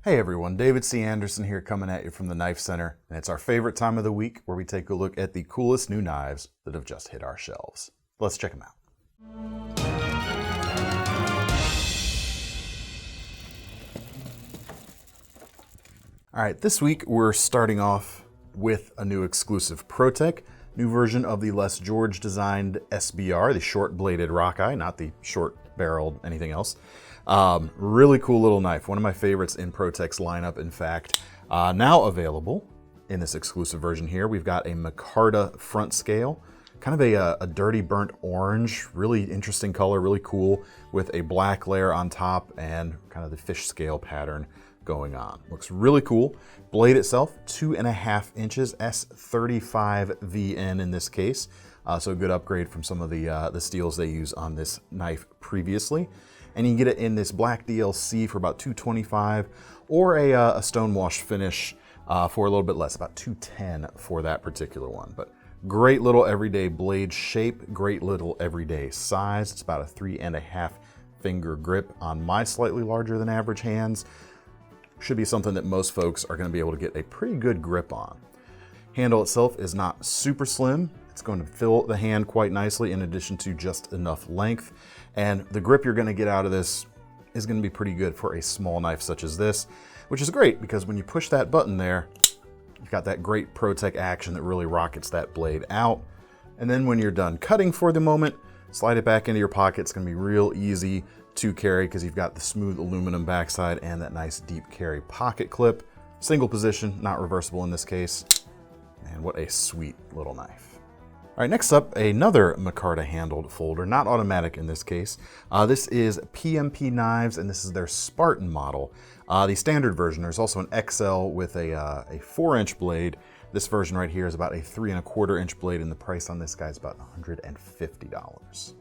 Hey everyone, David C. Anderson here coming at you from the Knife Center, and it's our favorite time of the week where we take a look at the coolest new knives that have just hit our shelves. Let's check them out. Alright, this week we're starting off with a new exclusive ProTech, new version of the Les George designed SBR, the short bladed rock eye, not the short barreled anything else. Really cool little knife, one of my favorites in ProTech's lineup, in fact. Now available in this exclusive version here, we've got a micarta front scale, kind of a dirty burnt orange, really interesting color, really cool, with a black layer on top and kind of the fish scale pattern going on. Looks really cool. Blade itself, 2.5 inches, S35VN in this case. So a good upgrade from some of the steels they use on this knife previously. And you can get it in this black DLC for about $225, or a stone-washed finish for a little bit less, about $210 for that particular one. But great little everyday blade shape, great little everyday size. It's about a 3.5 finger grip on my slightly larger than average hands. Should be something that most folks are going to be able to get a pretty good grip on. Handle itself is not super slim. It's going to fill the hand quite nicely in addition to just enough length. And the grip you're going to get out of this is going to be pretty good for a small knife such as this, which is great because when you push that button there, you've got that great ProTech action that really rockets that blade out. And then when you're done cutting for the moment, slide it back into your pocket. It's going to be real easy to carry because you've got the smooth aluminum backside and that nice deep carry pocket clip. Single position, not reversible in this case. And what a sweet little knife. All right, next up, another micarta handled folder, not automatic in this case. This is PMP Knives, and this is their Spartan model. The standard version, there's also an XL with a 4-inch blade. This version right here is about a 3.25-inch blade, and the price on this guy is about $150.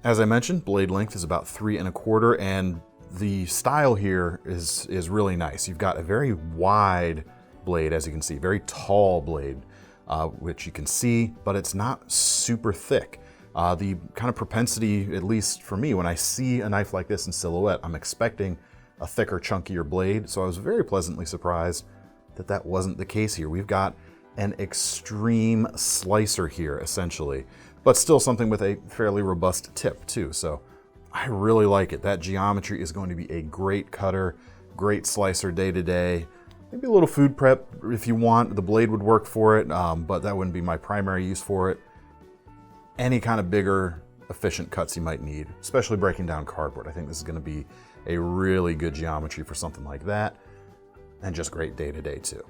As I mentioned, blade length is about 3.25, and the style here is really nice. You've got a very wide blade, as you can see, very tall blade. Which you can see, but it's not super thick. The kind of propensity, at least for me, when I see a knife like this in silhouette, I'm expecting a thicker, chunkier blade, so I was very pleasantly surprised that that wasn't the case here. We've got an extreme slicer here, essentially, but still something with a fairly robust tip, too, so I really like it. That geometry is going to be a great cutter, great slicer day-to-day. Maybe a little food prep if you want. The blade would work for it, but that wouldn't be my primary use for it. Any kind of bigger, efficient cuts you might need, especially breaking down cardboard. I think this is going to be a really good geometry for something like that, and just great day-to-day too.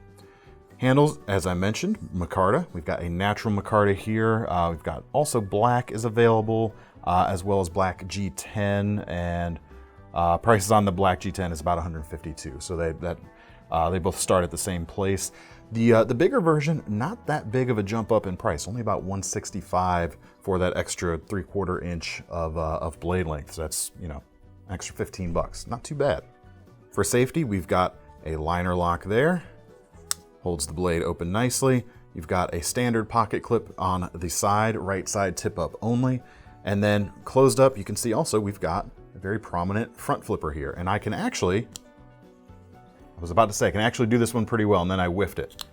Handles, as I mentioned, micarta. We've got a natural micarta here. We've got also black is available, as well as black G10, and prices on the black G10 is about $152. So they both start at the same place. The bigger version, not that big of a jump up in price, only about $165 for that extra 3/4 inch of blade length. So that's, extra $15. Not too bad. For safety, we've got a liner lock there. Holds the blade open nicely. You've got a standard pocket clip on the side, right side tip up only. And then closed up, you can see also we've got a very prominent front flipper here. And I can actually, I was about to say, I can actually do this one pretty well, and then I whiffed it.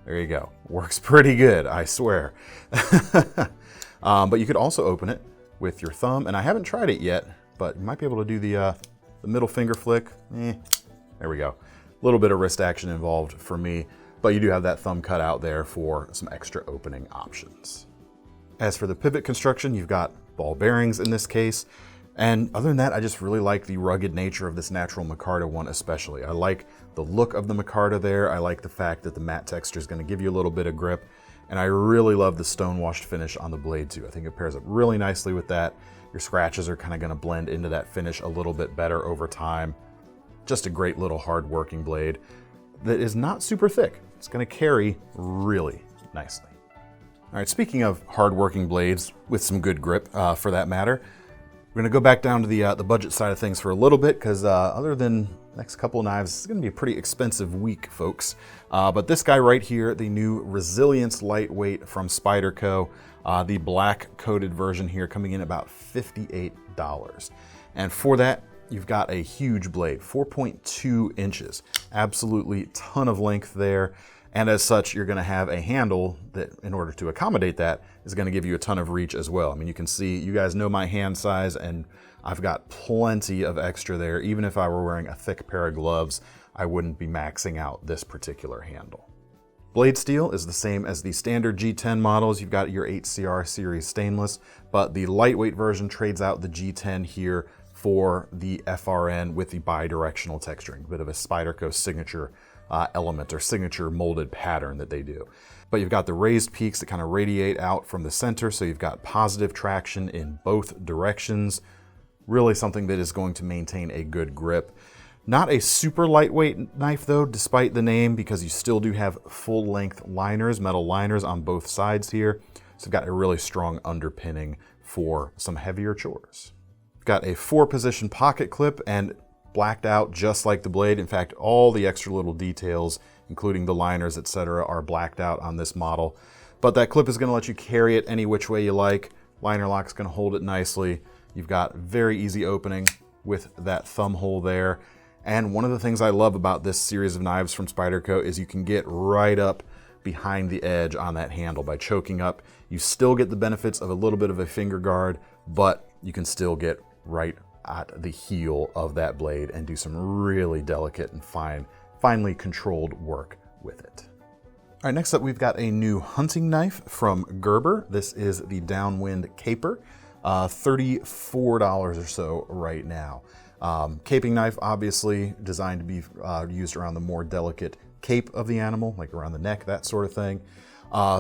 There you go. Works pretty good, I swear. But you could also open it with your thumb, and I haven't tried it yet, but you might be able to do the middle finger flick. There we go. A little bit of wrist action involved for me, but you do have that thumb cut out there for some extra opening options. As for the pivot construction, you've got ball bearings in this case. And other than that, I just really like the rugged nature of this natural micarta one especially. I like the look of the micarta there. I like the fact that the matte texture is going to give you a little bit of grip. And I really love the stone-washed finish on the blade too. I think it pairs up really nicely with that. Your scratches are kind of going to blend into that finish a little bit better over time. Just a great little hard-working blade that is not super thick. It's going to carry really nicely. All right, speaking of hard-working blades with some good grip for that matter, we're going to go back down to the budget side of things for a little bit because other than the next couple of knives, it's going to be a pretty expensive week, folks. But this guy right here, the new Resilience Lightweight from Spyderco, the black coated version here coming in about $58. And for that, you've got a huge blade, 4.2 inches. Absolutely ton of length there. And as such, you're gonna have a handle that, in order to accommodate that, is gonna give you a ton of reach as well. I mean, you can see, you guys know my hand size, and I've got plenty of extra there. Even if I were wearing a thick pair of gloves, I wouldn't be maxing out this particular handle. Blade steel is the same as the standard G10 models. You've got your 8CR series stainless, but the lightweight version trades out the G10 here for the FRN with the bi-directional texturing, a bit of a Spyderco signature element or signature molded pattern that they do. But you've got the raised peaks that kind of radiate out from the center, so you've got positive traction in both directions. Really something that is going to maintain a good grip. Not a super lightweight knife though, despite the name, because you still do have full length liners, metal liners on both sides here. So you've got a really strong underpinning for some heavier chores. You've got a 4-position pocket clip and blacked out just like the blade. In fact, all the extra little details, including the liners, etc., are blacked out on this model. But that clip is going to let you carry it any which way you like. Liner lock's going to hold it nicely. You've got very easy opening with that thumb hole there. And one of the things I love about this series of knives from Spyderco is you can get right up behind the edge on that handle by choking up. You still get the benefits of a little bit of a finger guard, but you can still get right at the heel of that blade and do some really delicate and finely controlled work with it. All right, next up we've got a new hunting knife from Gerber. This is the Downwind Caper, $34 or so right now. Caping knife, obviously designed to be used around the more delicate cape of the animal, like around the neck, that sort of thing,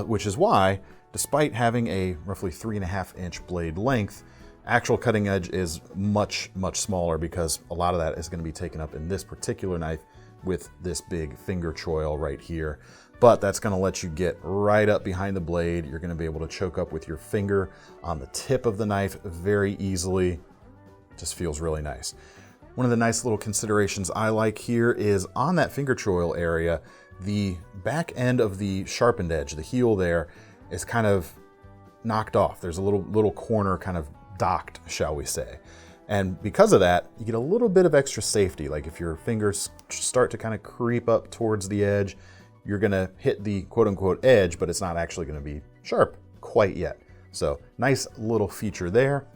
which is why, despite having a roughly 3.5-inch blade length, actual cutting edge is much, much smaller because a lot of that is going to be taken up in this particular knife with this big finger choil right here. But that's going to let you get right up behind the blade. You're going to be able to choke up with your finger on the tip of the knife very easily. Just feels really nice. One of the nice little considerations I like here is on that finger choil area, the back end of the sharpened edge, the heel there, is kind of knocked off. There's a little corner kind of docked, shall we say. And because of that, you get a little bit of extra safety. Like if your fingers start to kind of creep up towards the edge, you're gonna hit the quote-unquote edge, but it's not actually gonna be sharp quite yet. So nice little feature there.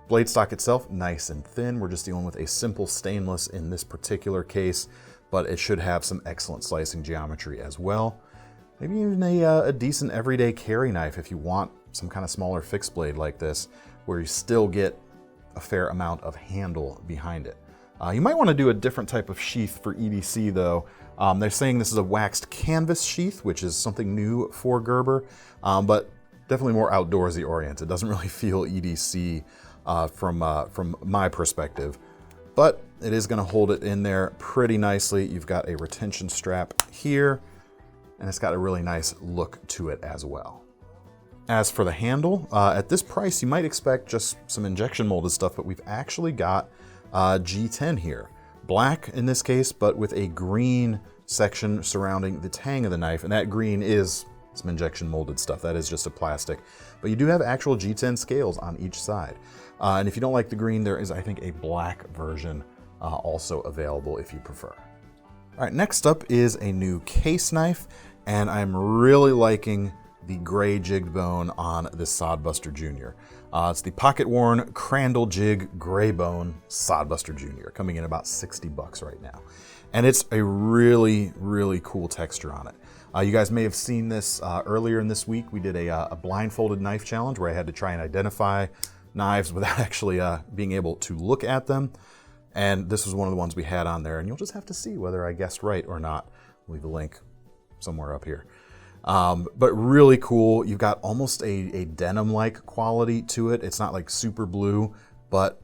Blade stock itself, nice and thin. We're just dealing with a simple stainless in this particular case, but it should have some excellent slicing geometry as well. Maybe even a decent everyday carry knife if you want some kind of smaller fixed blade like this, where you still get a fair amount of handle behind it. You might want to do a different type of sheath for EDC though. They're saying this is a waxed canvas sheath, which is something new for Gerber, but definitely more outdoorsy oriented. It doesn't really feel EDC from my perspective, but it is going to hold it in there pretty nicely. You've got a retention strap here, and it's got a really nice look to it as well. As for the handle, at this price, you might expect just some injection molded stuff, but we've actually got G10 here. Black in this case, but with a green section surrounding the tang of the knife, and that green is some injection molded stuff. That is just a plastic. But you do have actual G10 scales on each side. And if you don't like the green, there is, I think, a black version also available if you prefer. All right, next up is a new case knife, and I'm really liking the gray jigged bone on this Sodbuster Jr. It's the pocket-worn Crandall Jig Gray Bone Sodbuster Jr., coming in about 60 bucks right now. And it's a really, really cool texture on it. You guys may have seen this earlier in this week. We did a blindfolded knife challenge where I had to try and identify knives without actually being able to look at them. And this was one of the ones we had on there, and you'll just have to see whether I guessed right or not. I'll leave a link somewhere up here. But really cool. You've got almost a denim-like quality to it. It's not like super blue, but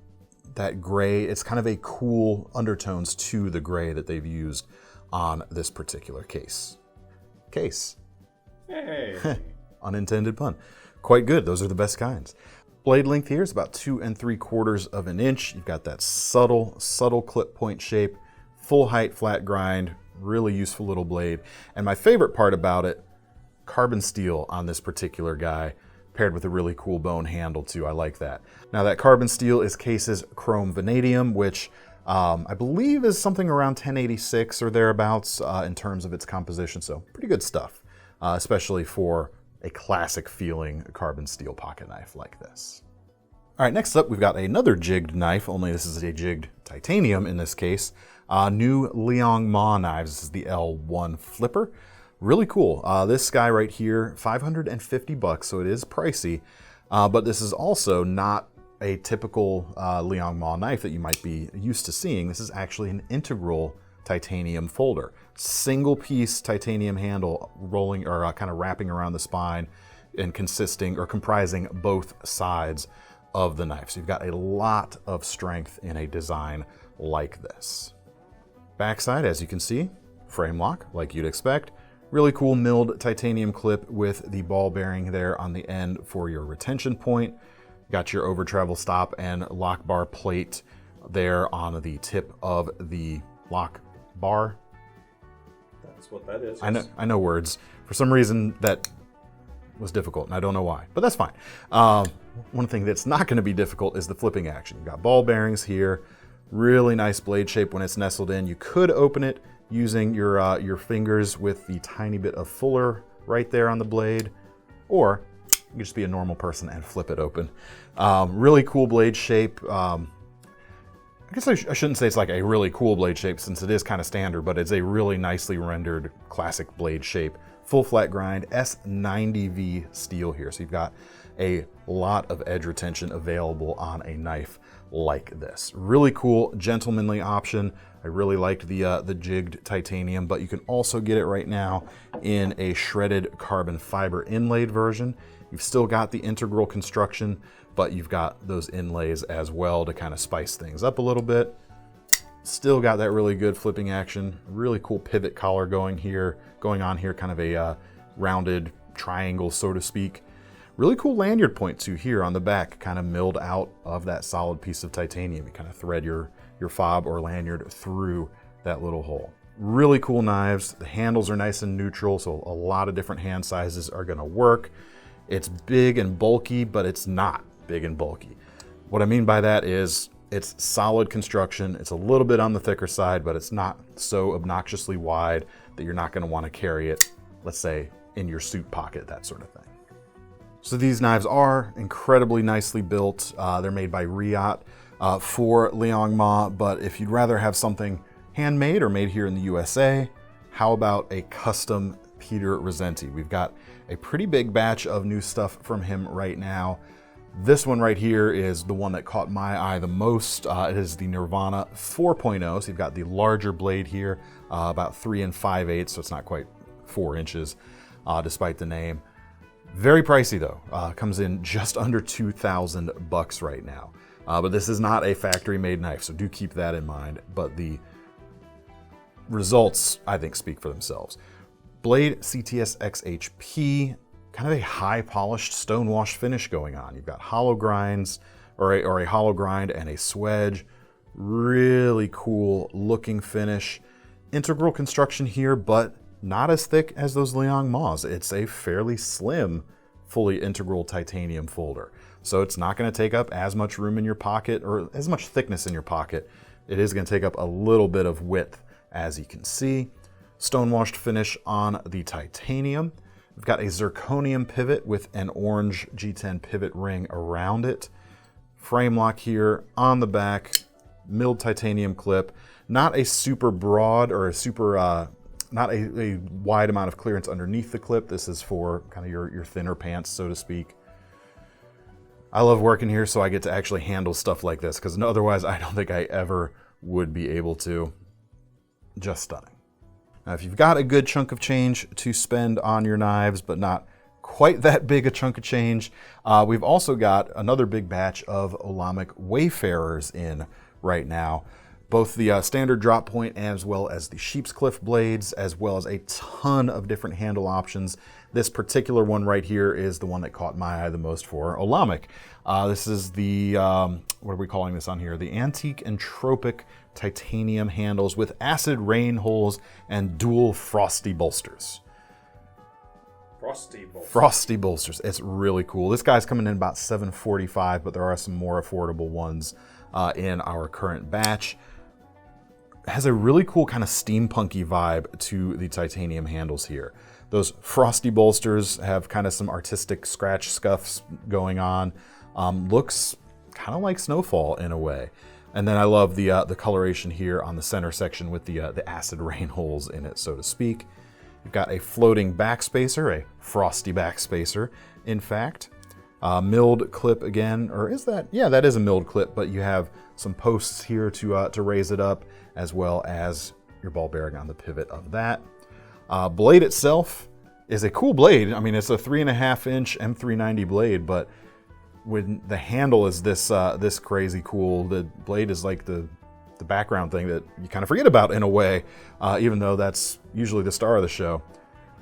that gray, it's kind of a cool undertones to the gray that they've used on this particular case. Hey. Unintended pun. Quite good. Those are the best kinds. Blade length here is about 2 3/4 of an inch. You've got that subtle clip point shape, full height flat grind, really useful little blade. And my favorite part about it, carbon steel on this particular guy, paired with a really cool bone handle too. I like that. Now that carbon steel is Case's chrome vanadium, which I believe is something around 1086 or thereabouts in terms of its composition, so pretty good stuff, especially for a classic feeling carbon steel pocket knife like this. All right, next up we've got another jigged knife, only this is a jigged titanium in this case. New Liong knives. This is the L1 flipper. Really cool. This guy right here, 550 bucks, so it is pricey, but this is also not a typical Liong knife that you might be used to seeing. This is actually an integral titanium folder. Single piece titanium handle rolling or kind of wrapping around the spine and comprising both sides of the knife. So you've got a lot of strength in a design like this. Backside, as you can see, frame lock like you'd expect. Really cool milled titanium clip with the ball bearing there on the end for your retention point. Got your over travel stop and lock bar plate there on the tip of the lock bar. That's what that is. I know words. For some reason that was difficult and I don't know why, but that's fine. One thing that's not going to be difficult is the flipping action. You've got ball bearings here, really nice blade shape when it's nestled in. You could open it using your fingers with the tiny bit of fuller right there on the blade, or you can just be a normal person and flip it open. Really cool blade shape. I guess I shouldn't say it's like a really cool blade shape since it is kind of standard, but it's a really nicely rendered classic blade shape. Full flat grind, S90V steel here. So you've got a lot of edge retention available on a knife like this. Really cool, gentlemanly option. I really liked the jigged titanium, but you can also get it right now in a shredded carbon fiber inlaid version. You've still got the integral construction, but you've got those inlays as well to kind of spice things up a little bit. Still got that really good flipping action. Really cool pivot collar going on here, kind of a rounded triangle, so to speak. Really cool lanyard point too here on the back, kind of milled out of that solid piece of titanium. You kind of thread your fob or lanyard through that little hole. Really cool knives. The handles are nice and neutral, so a lot of different hand sizes are gonna work. It's big and bulky, but it's not big and bulky. What I mean by that is it's solid construction. It's a little bit on the thicker side, but it's not so obnoxiously wide that you're not gonna wanna carry it, let's say, in your suit pocket, that sort of thing. So these knives are incredibly nicely built. They're made by Riot for Liong, but if you'd rather have something handmade or made here in the USA, how about a custom Peter Rasenti? We've got a pretty big batch of new stuff from him right now. This one right here is the one that caught my eye the most. It is the Nirvana 4.0. So you've got the larger blade here, about 3 5/8, so it's not quite 4 inches, despite the name. Very pricey though. Comes in just under 2,000 bucks right now. But this is not a factory-made knife, so do keep that in mind. But the results, I think, speak for themselves. Blade CTS XHP, kind of a high-polished stonewash finish going on. You've got hollow grinds, or a hollow grind and a swedge. Really cool looking finish. Integral construction here, but not as thick as those Liong Ma's. It's a fairly slim, fully integral titanium folder. So it's not gonna take up as much room in your pocket or as much thickness in your pocket. It is gonna take up a little bit of width, as you can see. Stonewashed finish on the titanium. We've got a zirconium pivot with an orange G10 pivot ring around it. Frame lock here on the back, milled titanium clip. Not a super broad or a super, not a wide amount of clearance underneath the clip. This is for kind of your thinner pants, so to speak. I love working here, so I get to actually handle stuff like this, because otherwise I don't think I ever would be able to. Just stunning. Now, if you've got a good chunk of change to spend on your knives, but not quite that big a chunk of change, we've also got another big batch of Olamic Wayfarers in right now. Both the standard drop point as well as the sheep's cliff blades, as well as a ton of different handle options. This particular one right here is the one that caught my eye the most for Olamic. This is the, what are we calling this on here? The Antique and Tropic titanium handles with acid rain holes and dual frosty bolsters. Frosty bolsters. It's really cool. This guy's coming in about $745, but there are some more affordable ones in our current batch. has a really cool kind of steampunky vibe to the titanium handles here. Those frosty bolsters have kind of some artistic scratch scuffs going on. Looks kind of like Snowfall in a way. And then I love the coloration here on the center section with the acid rain holes in it, so to speak. You've got a floating backspacer, a frosty backspacer, in fact. Milled clip again, or is that? Yeah, that is a milled clip, but you have some posts here to raise it up, as well as your ball bearing on the pivot of that. Blade itself is a cool blade. I mean, it's a 3.5-inch M390 blade, but when the handle is this crazy cool, the blade is like the background thing that you kind of forget about in a way, even though that's usually the star of the show.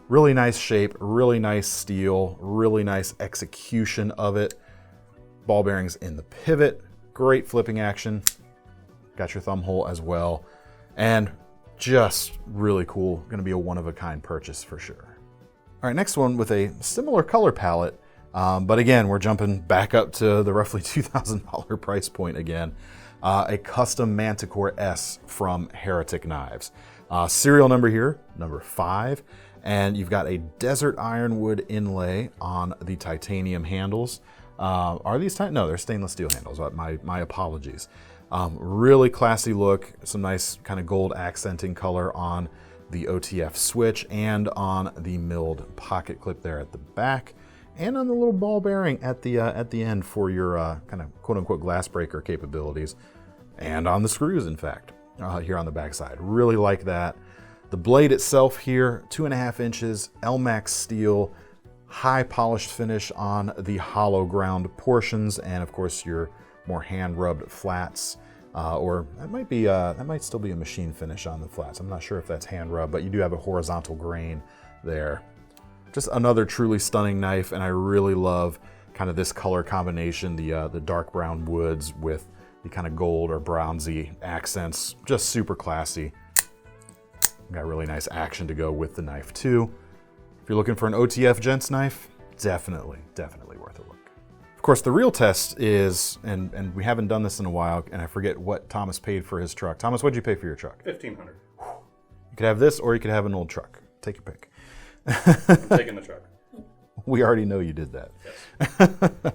Really nice shape, really nice steel, really nice execution of it. Ball bearings in the pivot, great flipping action. Got your thumb hole as well. And just really cool, gonna be a one-of-a-kind purchase for sure. All right, next one with a similar color palette, but again, we're jumping back up to the roughly $2,000 price point again. A custom Manticore S from Heretic Knives. Serial number here, number 5. And you've got a desert ironwood inlay on the titanium handles. Are these no, they're stainless steel handles. My apologies. Really classy look. Some nice kind of gold accenting color on the OTF switch and on the milled pocket clip there at the back, and on the little ball bearing at the end for your kind of quote unquote glass breaker capabilities, and on the screws, in fact, here on the back side. Really like that. The blade itself here, 2.5 inches, Elmax steel, high polished finish on the hollow ground portions, and of course your more hand rubbed flats, or that might still be a machine finish on the flats. I'm not sure if that's hand rubbed, but you do have a horizontal grain there. Just another truly stunning knife, and I really love kind of this color combination, the dark brown woods with the kind of gold or bronzy accents. Just super classy. Got really nice action to go with the knife too. If you're looking for an OTF gents knife, definitely worth a look. Of course, the real test is, and we haven't done this in a while, and I forget what Thomas paid for his truck. Thomas, what'd you pay for your truck? $1,500. You could have this, or you could have an old truck. Take your pick. I'm taking the truck. We already know you did that. Yes.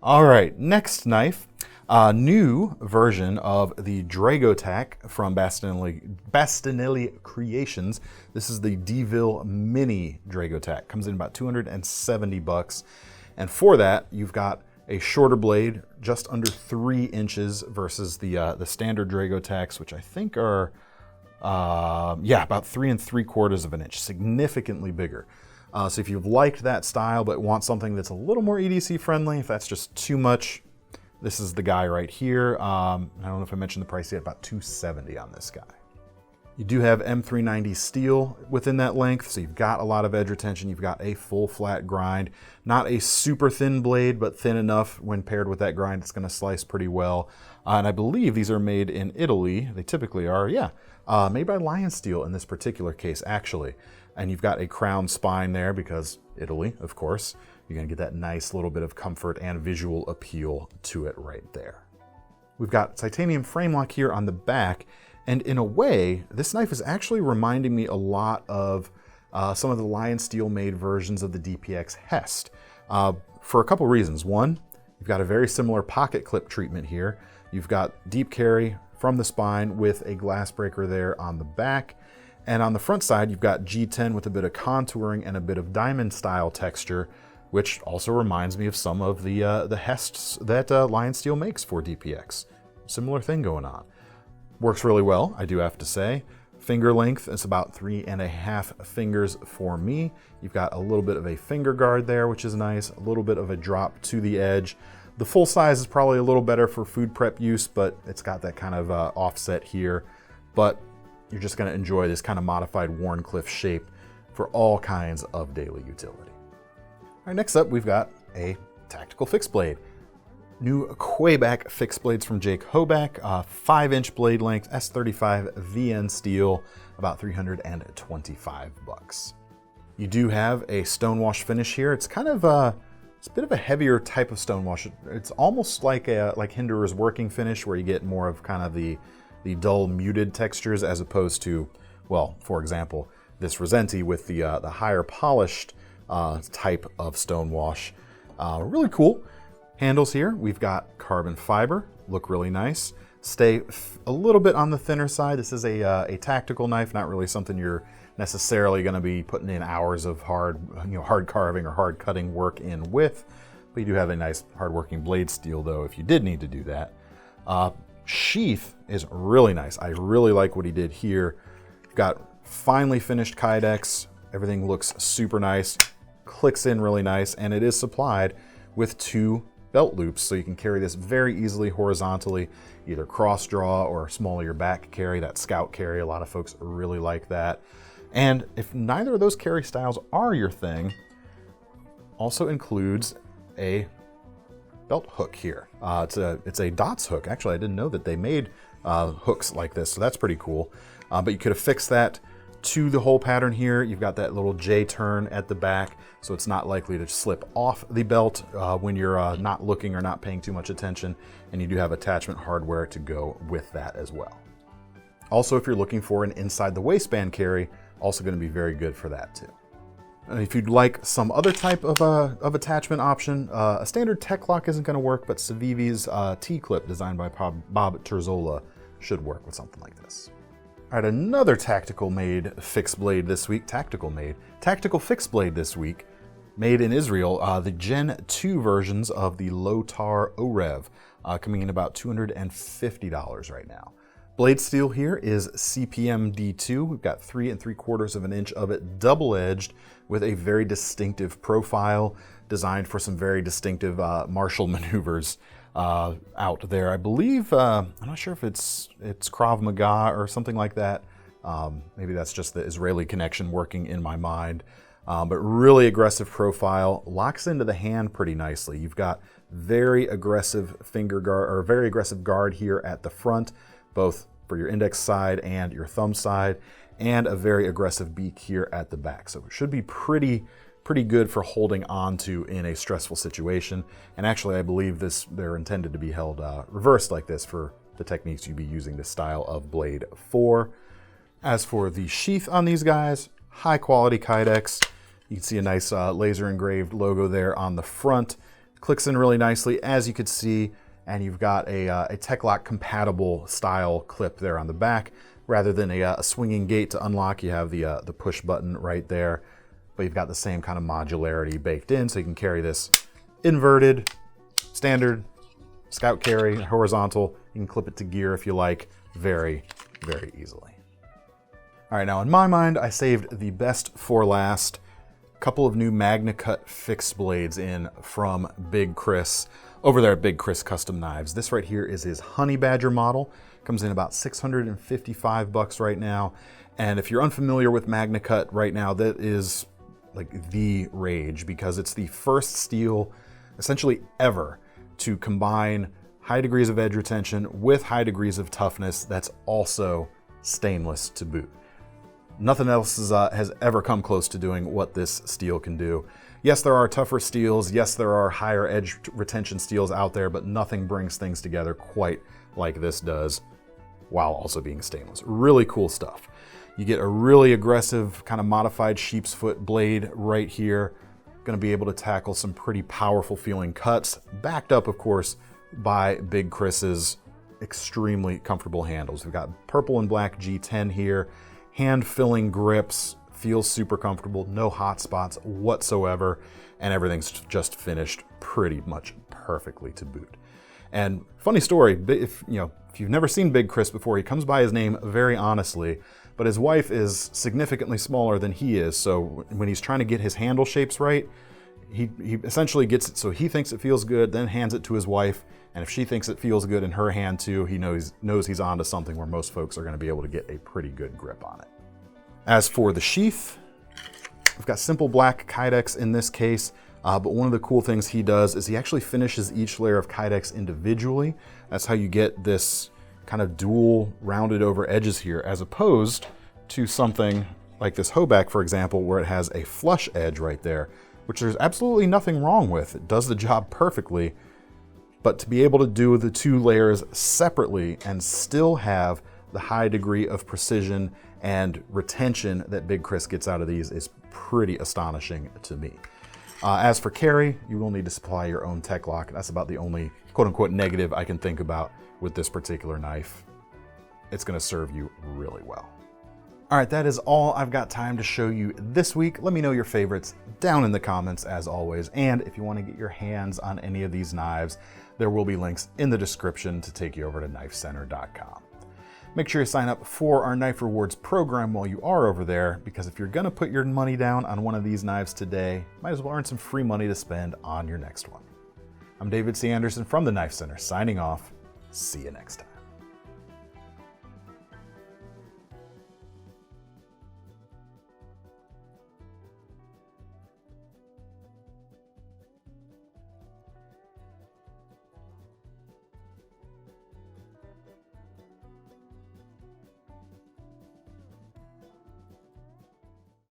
All right, next knife. A new version of the Dragotac from Bastinelli Creations. This is the Deville Mini Dragotac. Comes in about $270. And for that, you've got a shorter blade, just under 3 inches versus the standard Dragotacs, which I think are, about 3 3/4 inches, significantly bigger. So if you've liked that style but want something that's a little more EDC friendly, if that's just too much, this is the guy right here. I don't know if I mentioned the price yet, about $270 on this guy. You do have M390 steel within that length, so you've got a lot of edge retention. You've got a full flat grind. Not a super thin blade, but thin enough when paired with that grind, it's gonna slice pretty well. And I believe these are made in Italy. They typically are, made by Lion Steel in this particular case, actually. And you've got a crown spine there because Italy, of course. You're gonna get that nice little bit of comfort and visual appeal to it right there. We've got titanium frame lock here on the back, and in a way, this knife is actually reminding me a lot of some of the Lion Steel made versions of the DPX Hest, for a couple reasons. One, you've got a very similar pocket clip treatment here. You've got deep carry from the spine with a glass breaker there on the back. And on the front side, you've got G10 with a bit of contouring and a bit of diamond style texture, which also reminds me of some of the Hests that Lion Steel makes for DPX. Similar thing going on. Works really well, I do have to say. Finger length is about 3.5 fingers for me. You've got a little bit of a finger guard there, which is nice. A little bit of a drop to the edge. The full size is probably a little better for food prep use, but it's got that kind of offset here. But you're just gonna enjoy this kind of modified Wharncliffe shape for all kinds of daily utility. All right, next up, we've got a tactical fixed blade. New Kwaiback fixed blades from Jake Hoback, 5-inch blade length, S35 VN steel, about $325. You do have a stonewash finish here. It's kind of it's a bit of a heavier type of stonewash. It's almost like Hinderer's working finish, where you get more of kind of the the dull muted textures as opposed to, well, for example, this Rasenti with the higher polished type of stone wash. Really cool. Handles here, we've got carbon fiber, look really nice. Stay a little bit on the thinner side. This is a tactical knife, not really something you're necessarily going to be putting in hours of hard carving or hard cutting work in with. But you do have a nice hard-working blade steel, though, if you did need to do that. Sheath is really nice. I really like what he did here. You've got finely finished kydex. Everything looks super nice, clicks in really nice, and it is supplied with 2 belt loops, so you can carry this very easily horizontally, either cross draw or small your back carry, that scout carry. A lot of folks really like that. And if neither of those carry styles are your thing, also includes a belt hook here. It's a dots hook. Actually, I didn't know that they made hooks like this, so that's pretty cool. But you could affix that to the whole pattern here. You've got that little J turn at the back, so it's not likely to slip off the belt when you're not looking or not paying too much attention, and you do have attachment hardware to go with that as well. Also, if you're looking for an inside the waistband carry, also going to be very good for that too. If you'd like some other type of attachment option, a standard tech lock isn't going to work, but Civivi's T-clip designed by Bob Terzola should work with something like this. All right, another tactical fixed blade this week, tactical fixed blade this week, made in Israel, the Gen 2 versions of the LOTAR OREV, coming in about $250 right now. Blade steel here is CPM D2. We've got 3 3/4 of an inch of it, double-edged, with a very distinctive profile, designed for some very distinctive martial maneuvers out there. I believe, I'm not sure if it's Krav Maga or something like that. Maybe that's just the Israeli connection working in my mind. But really aggressive profile, locks into the hand pretty nicely. You've got very aggressive finger guard, or very aggressive guard here at the front, both for your index side and your thumb side, and a very aggressive beak here at the back. So it should be pretty good for holding on to in a stressful situation. And actually, I believe they're intended to be held reversed like this for the techniques you'd be using this style of blade for. As for the sheath on these guys, high quality kydex. You can see a nice laser engraved logo there on the front. Clicks in really nicely, as you could see. And you've got a Tech-Lock compatible style clip there on the back. Rather than a swinging gate to unlock, you have the push button right there. But you've got the same kind of modularity baked in, so you can carry this inverted, standard, scout carry, horizontal. You can clip it to gear if you like, very, very easily. All right, now in my mind, I saved the best for last. Couple of new MagnaCut fixed blades in from Big Chris over there at Big Chris Custom Knives. This right here is his Honey Badger model. Comes in about $655 right now. And if you're unfamiliar with MagnaCut right now, that is like the rage, because it's the first steel essentially ever to combine high degrees of edge retention with high degrees of toughness that's also stainless to boot. Nothing else has ever come close to doing what this steel can do. Yes, there are tougher steels. Yes, there are higher edge retention steels out there, but nothing brings things together quite like this does, while also being stainless. Really cool stuff. You get a really aggressive kind of modified sheep's foot blade right here. Going to be able to tackle some pretty powerful feeling cuts, backed up, of course, by Big Chris's extremely comfortable handles. We've got purple and black G10 here. Hand-filling grips, feels super comfortable, no hot spots whatsoever, and everything's just finished pretty much perfectly to boot. And funny story, if you've never seen Big Chris before, he comes by his name very honestly, but his wife is significantly smaller than he is, so when he's trying to get his handle shapes right, he essentially gets it so he thinks it feels good, then hands it to his wife, and if she thinks it feels good in her hand too, he knows he's onto something where most folks are going to be able to get a pretty good grip on it. As for the sheath, we've got simple black kydex in this case, but one of the cool things he does is he actually finishes each layer of kydex individually. That's how you get this kind of dual rounded over edges here, as opposed to something like this Hoback, for example, where it has a flush edge right there, which there's absolutely nothing wrong with. It does the job perfectly. But to be able to do the 2 layers separately and still have the high degree of precision and retention that Big Chris gets out of these is pretty astonishing to me. As for carry, you will need to supply your own tech lock. That's about the only quote-unquote negative I can think about with this particular knife. It's going to serve you really well. All right, that is all I've got time to show you this week. Let me know your favorites down in the comments as always. And if you want to get your hands on any of these knives, there will be links in the description to take you over to KnifeCenter.com. Make sure you sign up for our Knife Rewards program while you are over there, because if you're going to put your money down on one of these knives today, might as well earn some free money to spend on your next one. I'm David C. Anderson from the Knife Center, signing off. See you next time.